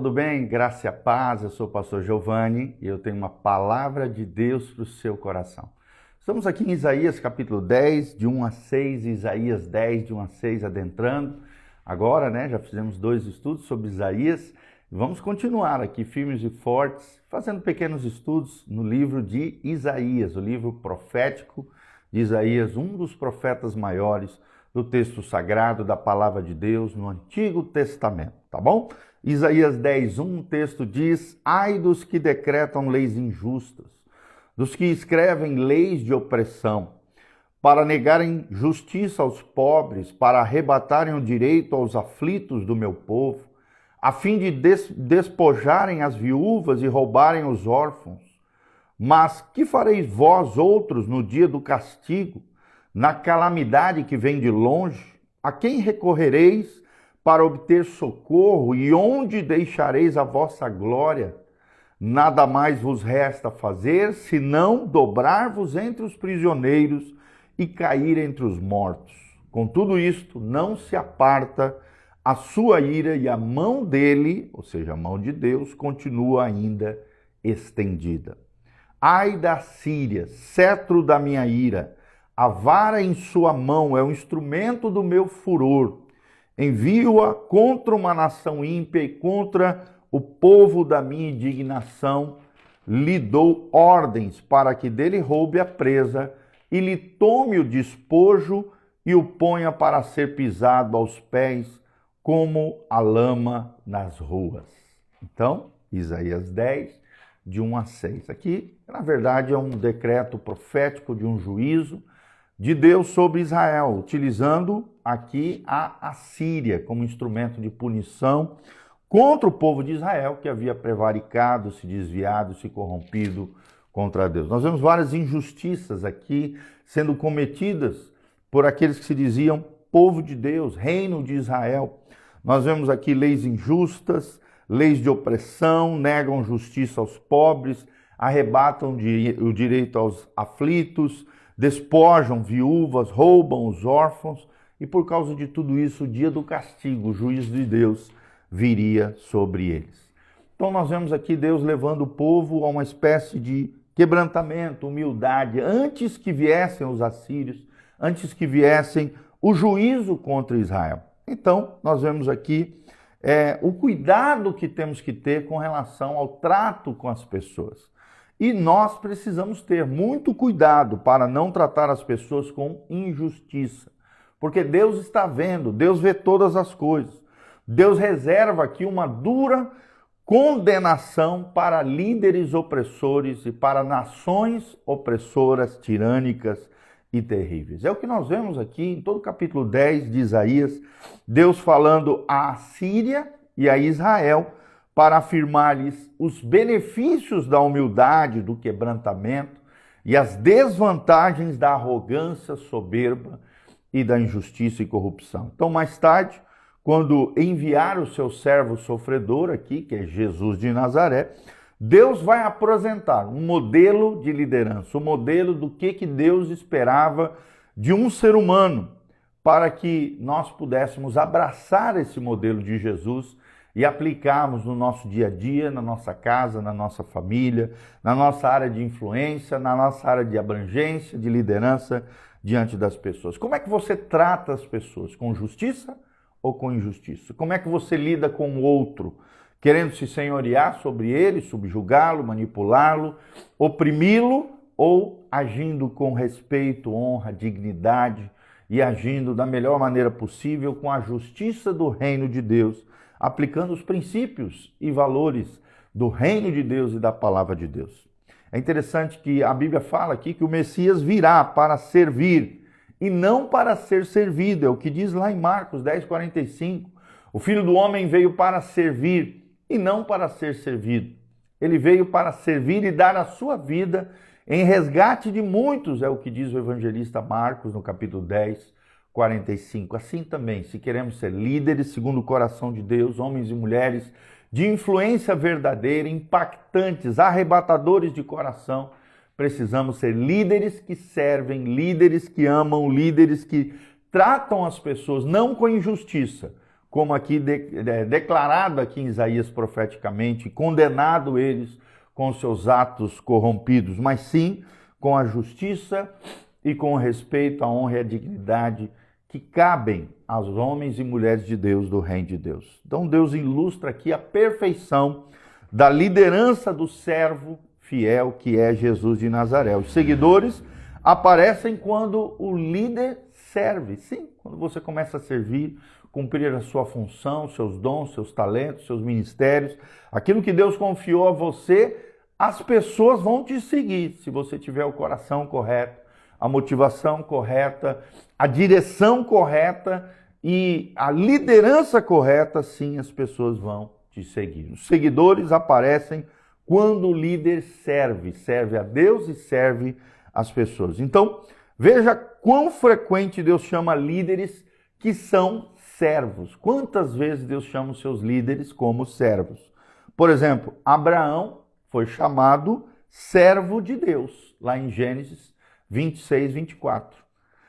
Tudo bem? Graça e a paz, eu sou o pastor Giovanni e eu tenho uma palavra de Deus para o seu coração. Estamos aqui em Isaías capítulo 10, de 1 a 6, Isaías 10, de 1 a 6, adentrando. Agora, já fizemos 2 estudos sobre Isaías. Vamos continuar aqui firmes e fortes, fazendo pequenos estudos no livro de Isaías, o livro profético de Isaías, um dos profetas maiores do texto sagrado da palavra de Deus no Antigo Testamento, tá bom? Isaías 10:1, o texto diz: ai dos que decretam leis injustas, dos que escrevem leis de opressão, para negarem justiça aos pobres, para arrebatarem o direito aos aflitos do meu povo, a fim de despojarem as viúvas e roubarem os órfãos. Mas que fareis vós outros no dia do castigo, na calamidade que vem de longe? A quem recorrereis para obter socorro e onde deixareis a vossa glória? Nada mais vos resta fazer, senão dobrar-vos entre os prisioneiros e cair entre os mortos. Com tudo isto, não se aparta a sua ira e a mão dele, ou seja, a mão de Deus, continua ainda estendida. Ai da Síria, cetro da minha ira, a vara em sua mão é o instrumento do meu furor. Envio-a contra uma nação ímpia e contra o povo da minha indignação. Lhe dou ordens para que dele roube a presa e lhe tome o despojo e o ponha para ser pisado aos pés como a lama nas ruas. Então, Isaías 10, de 1 a 6. Aqui, na verdade, é um decreto profético de um juízo de Deus sobre Israel, utilizando aqui a Assíria como instrumento de punição contra o povo de Israel, que havia prevaricado, se desviado, se corrompido contra Deus. Nós vemos várias injustiças aqui sendo cometidas por aqueles que se diziam povo de Deus, reino de Israel. Nós vemos aqui leis injustas, leis de opressão, negam justiça aos pobres, arrebatam o direito aos aflitos, despojam viúvas, roubam os órfãos, e por causa de tudo isso, o dia do castigo, o juízo de Deus, viria sobre eles. Então nós vemos aqui Deus levando o povo a uma espécie de quebrantamento, humildade, antes que viessem os assírios, antes que viessem o juízo contra Israel. Então nós vemos aqui o cuidado que temos que ter com relação ao trato com as pessoas. E nós precisamos ter muito cuidado para não tratar as pessoas com injustiça. Porque Deus está vendo, Deus vê todas as coisas. Deus reserva aqui uma dura condenação para líderes opressores e para nações opressoras, tirânicas e terríveis. É o que nós vemos aqui em todo o capítulo 10 de Isaías, Deus falando à Síria e a Israel, para afirmar-lhes os benefícios da humildade, do quebrantamento e as desvantagens da arrogância soberba e da injustiça e corrupção. Então, mais tarde, quando enviar o seu servo sofredor aqui, que é Jesus de Nazaré, Deus vai apresentar um modelo de liderança, um modelo do que Deus esperava de um ser humano, para que nós pudéssemos abraçar esse modelo de Jesus e aplicarmos no nosso dia a dia, na nossa casa, na nossa família, na nossa área de influência, na nossa área de abrangência, de liderança diante das pessoas. Como é que você trata as pessoas? Com justiça ou com injustiça? Como é que você lida com o outro? Querendo se senhorear sobre ele, subjugá-lo, manipulá-lo, oprimi-lo, ou agindo com respeito, honra, dignidade e agindo da melhor maneira possível com a justiça do reino de Deus, aplicando os princípios e valores do reino de Deus e da palavra de Deus. É interessante que a Bíblia fala aqui que o Messias virá para servir e não para ser servido. É o que diz lá em Marcos 10:45. O Filho do Homem veio para servir e não para ser servido. Ele veio para servir e dar a sua vida em resgate de muitos, é o que diz o evangelista Marcos no capítulo 10:45. Assim também, se queremos ser líderes segundo o coração de Deus, homens e mulheres de influência verdadeira, impactantes, arrebatadores de coração, precisamos ser líderes que servem, líderes que amam, líderes que tratam as pessoas não com injustiça, como aqui declarado aqui em Isaías profeticamente, condenado eles com seus atos corrompidos, mas sim com a justiça e com o respeito, a honra e a dignidade que cabem aos homens e mulheres de Deus, do reino de Deus. Então Deus ilustra aqui a perfeição da liderança do servo fiel que é Jesus de Nazaré. Os seguidores aparecem quando o líder serve. Sim, quando você começa a servir, cumprir a sua função, seus dons, seus talentos, seus ministérios, aquilo que Deus confiou a você, as pessoas vão te seguir se você tiver o coração correto, a motivação correta, a direção correta e a liderança correta, sim, as pessoas vão te seguir. Os seguidores aparecem quando o líder serve a Deus e serve as pessoas. Então, veja quão frequente Deus chama líderes que são servos. Quantas vezes Deus chama os seus líderes como servos? Por exemplo, Abraão foi chamado servo de Deus, lá em Gênesis 26, 24.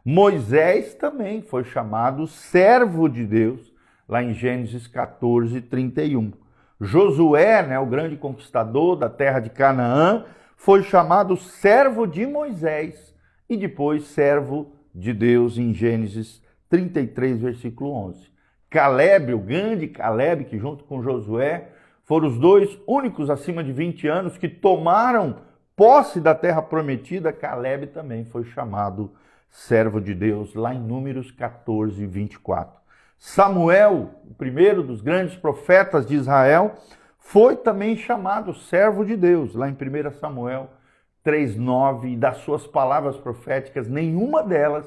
Moisés também foi chamado servo de Deus, lá em Gênesis 14, 31. Josué, o grande conquistador da terra de Canaã, foi chamado servo de Moisés e depois servo de Deus em Gênesis 33, versículo 11. Caleb, o grande Caleb, que junto com Josué foram os dois únicos acima de 20 anos que tomaram posse da terra prometida, Caleb também foi chamado servo de Deus, lá em Números 14, 24. Samuel, o primeiro dos grandes profetas de Israel, foi também chamado servo de Deus, lá em 1 Samuel 3:9, e das suas palavras proféticas, nenhuma delas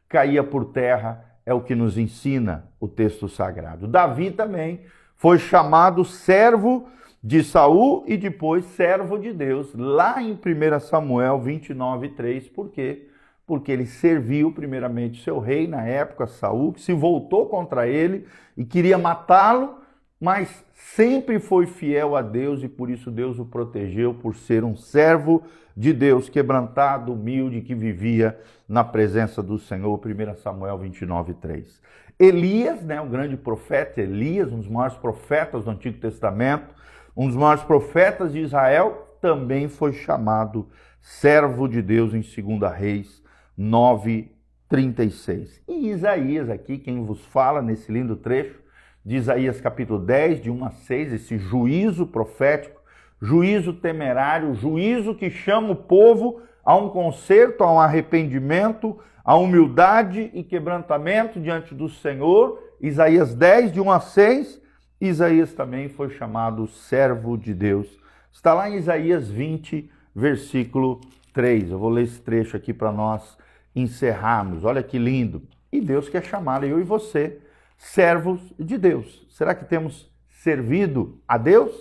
caía por terra, é o que nos ensina o texto sagrado. Davi também foi chamado servo de Saul e depois servo de Deus, lá em 1 Samuel 29:3, por quê? Porque ele serviu primeiramente seu rei na época, Saul, que se voltou contra ele e queria matá-lo, mas sempre foi fiel a Deus e por isso Deus o protegeu por ser um servo de Deus, quebrantado, humilde, que vivia na presença do Senhor, 1 Samuel 29:3. Elias, o grande profeta Elias, um dos maiores profetas do Antigo Testamento, um dos maiores profetas de Israel, também foi chamado servo de Deus em 2 Reis 9:36. E Isaías aqui, quem vos fala nesse lindo trecho de Isaías capítulo 10, de 1 a 6, esse juízo profético, juízo temerário, juízo que chama o povo a um conserto, a um arrependimento, a humildade e quebrantamento diante do Senhor. Isaías 10, de 1 a 6, Isaías também foi chamado servo de Deus. Está lá em Isaías 20, versículo 3. Eu vou ler esse trecho aqui para nós encerrarmos. Olha que lindo. E Deus quer chamar eu e você servos de Deus. Será que temos servido a Deus?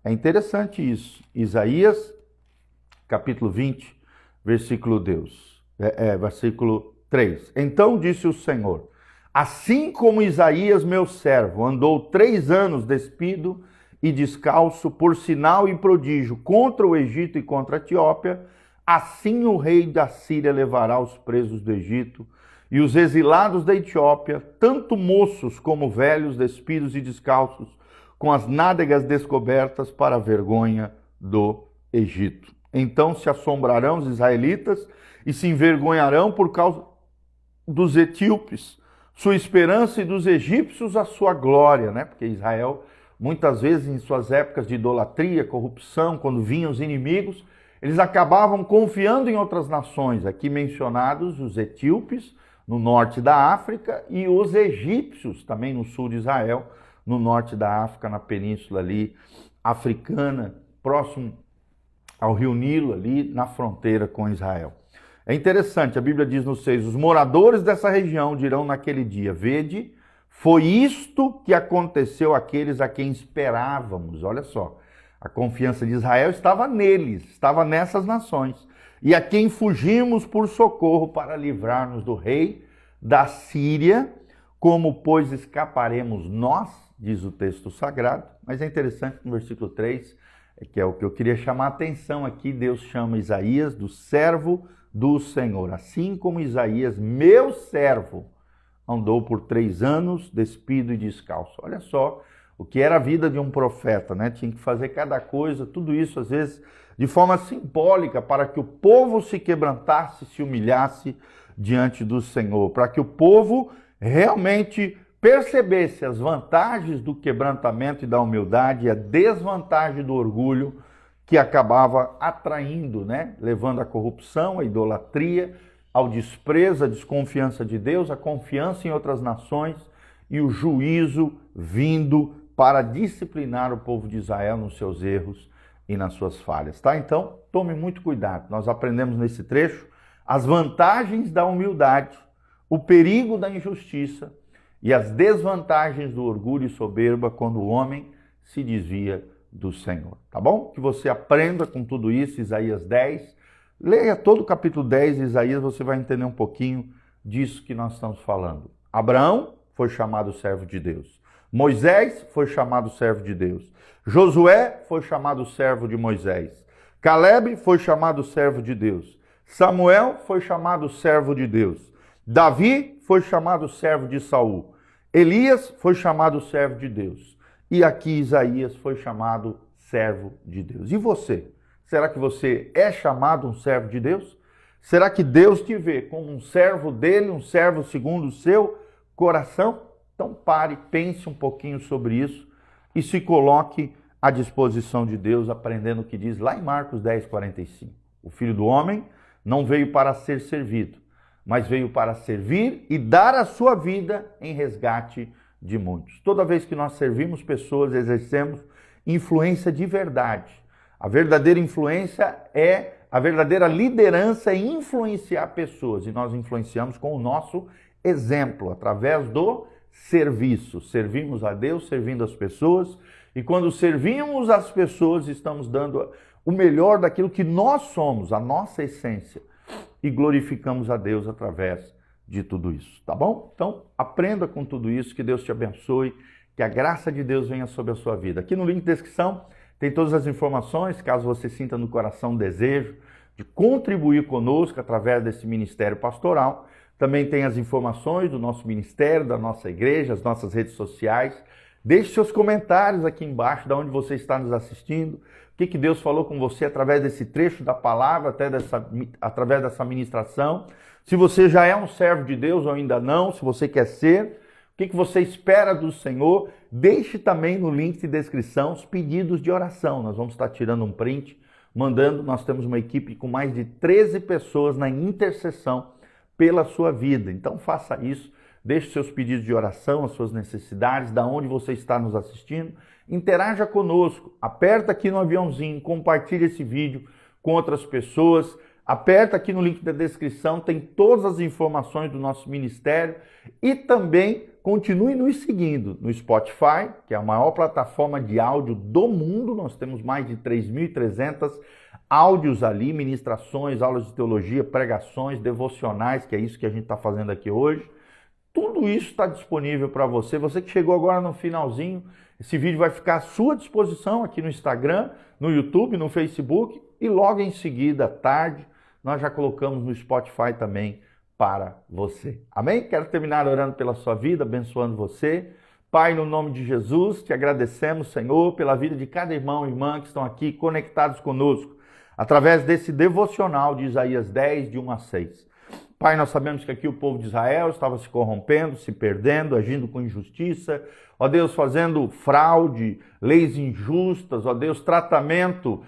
É interessante isso. Isaías, capítulo 20, versículo 3. Então disse o Senhor: assim como Isaías, meu servo, andou 3 anos despido e descalço por sinal e prodígio contra o Egito e contra a Etiópia, assim o rei da Síria levará os presos do Egito e os exilados da Etiópia, tanto moços como velhos, despidos e descalços, com as nádegas descobertas, para a vergonha do Egito. Então se assombrarão os israelitas e se envergonharão por causa dos etíopes, sua esperança, e dos egípcios a sua glória, Porque Israel, muitas vezes em suas épocas de idolatria, corrupção, quando vinham os inimigos, eles acabavam confiando em outras nações, aqui mencionados os etíopes, no norte da África, e os egípcios, também no sul de Israel, no norte da África, na península ali africana, próximo ao rio Nilo, ali na fronteira com Israel. É interessante, a Bíblia diz no 6, os moradores dessa região dirão naquele dia: vede, foi isto que aconteceu àqueles a quem esperávamos. Olha só, a confiança de Israel estava neles, estava nessas nações. E a quem fugimos por socorro para livrar-nos do rei da Síria, como pois escaparemos nós, diz o texto sagrado. Mas é interessante no versículo 3, que é o que eu queria chamar a atenção aqui, Deus chama Isaías do servo do Senhor. Assim como Isaías, meu servo, andou por 3 anos despido e descalço. Olha só o que era a vida de um profeta, né? Tinha que fazer cada coisa, tudo isso às vezes de forma simbólica, para que o povo se quebrantasse, se humilhasse diante do Senhor, para que o povo realmente percebesse as vantagens do quebrantamento e da humildade e a desvantagem do orgulho que acabava atraindo, né? Levando à corrupção, à idolatria, ao desprezo, à desconfiança de Deus, à confiança em outras nações e o juízo vindo para disciplinar o povo de Israel nos seus erros e nas suas falhas, tá? Então, tome muito cuidado. Nós aprendemos nesse trecho as vantagens da humildade, o perigo da injustiça e as desvantagens do orgulho e soberba quando o homem se desvia do Senhor, tá bom? Que você aprenda com tudo isso, Isaías 10. Leia todo o capítulo 10 de Isaías, você vai entender um pouquinho disso que nós estamos falando. Abraão foi chamado servo de Deus. Moisés foi chamado servo de Deus. Josué foi chamado servo de Moisés. Caleb foi chamado servo de Deus. Samuel foi chamado servo de Deus. Davi foi chamado servo de Saul. Elias foi chamado servo de Deus. E aqui Isaías foi chamado servo de Deus. E você? Será que você é chamado um servo de Deus? Será que Deus te vê como um servo dele, um servo segundo o seu coração? Então pare, pense um pouquinho sobre isso e se coloque à disposição de Deus, aprendendo o que diz lá em Marcos 10:45. O Filho do Homem não veio para ser servido, mas veio para servir e dar a sua vida em resgate de muitos. Toda vez que nós servimos pessoas, exercemos influência de verdade. A verdadeira influência a verdadeira liderança é influenciar pessoas, e nós influenciamos com o nosso exemplo, através do serviço. Servimos a Deus, servindo as pessoas, e quando servimos as pessoas, estamos dando o melhor daquilo que nós somos, a nossa essência, e glorificamos a Deus através de tudo isso, tá bom? Então, aprenda com tudo isso, que Deus te abençoe, que a graça de Deus venha sobre a sua vida. Aqui no link de descrição tem todas as informações, caso você sinta no coração o desejo de contribuir conosco através desse ministério pastoral. Também tem as informações do nosso ministério, da nossa igreja, as nossas redes sociais. Deixe seus comentários aqui embaixo, de onde você está nos assistindo. O que Deus falou com você através desse trecho da palavra, através dessa ministração. Se você já é um servo de Deus ou ainda não, se você quer ser, o que você espera do Senhor. Deixe também no link de descrição os pedidos de oração. Nós vamos estar tirando um print, mandando. Nós temos uma equipe com mais de 13 pessoas na intercessão pela sua vida. Então faça isso, deixe seus pedidos de oração, as suas necessidades, da onde você está nos assistindo, interaja conosco, aperta aqui no aviãozinho, compartilhe esse vídeo com outras pessoas, aperta aqui no link da descrição, tem todas as informações do nosso ministério e também continue nos seguindo no Spotify, que é a maior plataforma de áudio do mundo. Nós temos mais de 3.300 áudios ali, ministrações, aulas de teologia, pregações, devocionais, que é isso que a gente está fazendo aqui hoje. Tudo isso está disponível para você. Você que chegou agora no finalzinho, esse vídeo vai ficar à sua disposição aqui no Instagram, no YouTube, no Facebook e logo em seguida, à tarde, nós já colocamos no Spotify também para você. Amém? Quero terminar orando pela sua vida, abençoando você. Pai, no nome de Jesus, te agradecemos, Senhor, pela vida de cada irmão e irmã que estão aqui conectados conosco, através desse devocional de Isaías 10, de 1 a 6. Pai, nós sabemos que aqui o povo de Israel estava se corrompendo, se perdendo, agindo com injustiça, ó Deus, fazendo fraude, leis injustas, ó Deus, tratamento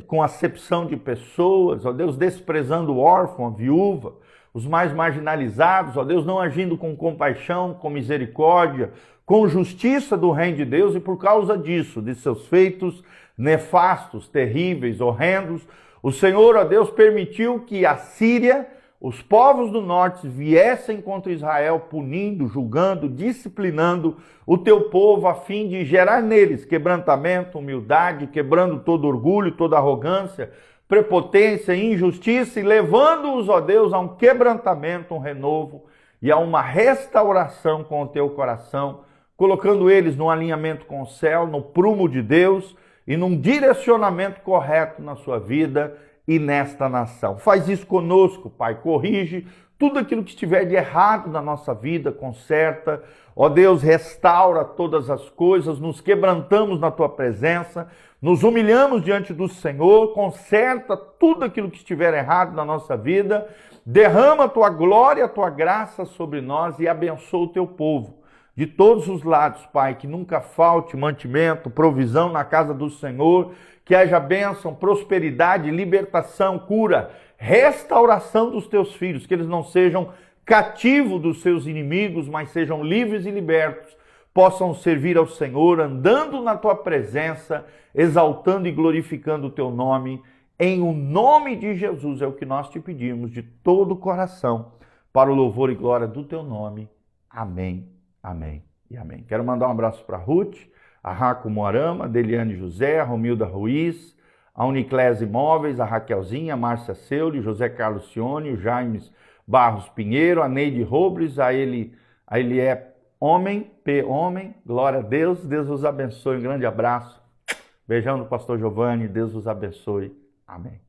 com acepção de pessoas, ó Deus, desprezando o órfão, a viúva, os mais marginalizados, ó Deus, não agindo com compaixão, com misericórdia, com justiça do reino de Deus, e por causa disso, de seus feitos nefastos, terríveis, horrendos, o Senhor, ó Deus, permitiu que a Síria, os povos do norte, viessem contra Israel, punindo, julgando, disciplinando o teu povo, a fim de gerar neles quebrantamento, humildade, quebrando todo orgulho, toda arrogância, prepotência, injustiça, e levando-os, ó Deus, a um quebrantamento, um renovo e a uma restauração com o teu coração, colocando eles no alinhamento com o céu, no prumo de Deus e num direcionamento correto na sua vida e nesta nação. Faz isso conosco, Pai. Corrige tudo aquilo que estiver de errado na nossa vida, conserta. Ó Deus, restaura todas as coisas, nos quebrantamos na tua presença, nos humilhamos diante do Senhor, conserta tudo aquilo que estiver errado na nossa vida, derrama a tua glória, a tua graça sobre nós e abençoa o teu povo. De todos os lados, Pai, que nunca falte mantimento, provisão na casa do Senhor, que haja bênção, prosperidade, libertação, cura, restauração dos teus filhos, que eles não sejam cativos dos seus inimigos, mas sejam livres e libertos, possam servir ao Senhor, andando na tua presença, exaltando e glorificando o teu nome. Em o nome de Jesus é o que nós te pedimos de todo o coração, para o louvor e glória do teu nome. Amém, amém e amém. Quero mandar um abraço para Ruth, a Raco Moarama, a Deliane José, a Romilda Ruiz, a Uniclés Imóveis, a Raquelzinha, a Márcia Seuli, José Carlos Cione, o Jaimes Barros Pinheiro, a Neide Robles, a ele é homem, glória a Deus, Deus os abençoe, um grande abraço, beijão do pastor Giovanni, Deus os abençoe, amém.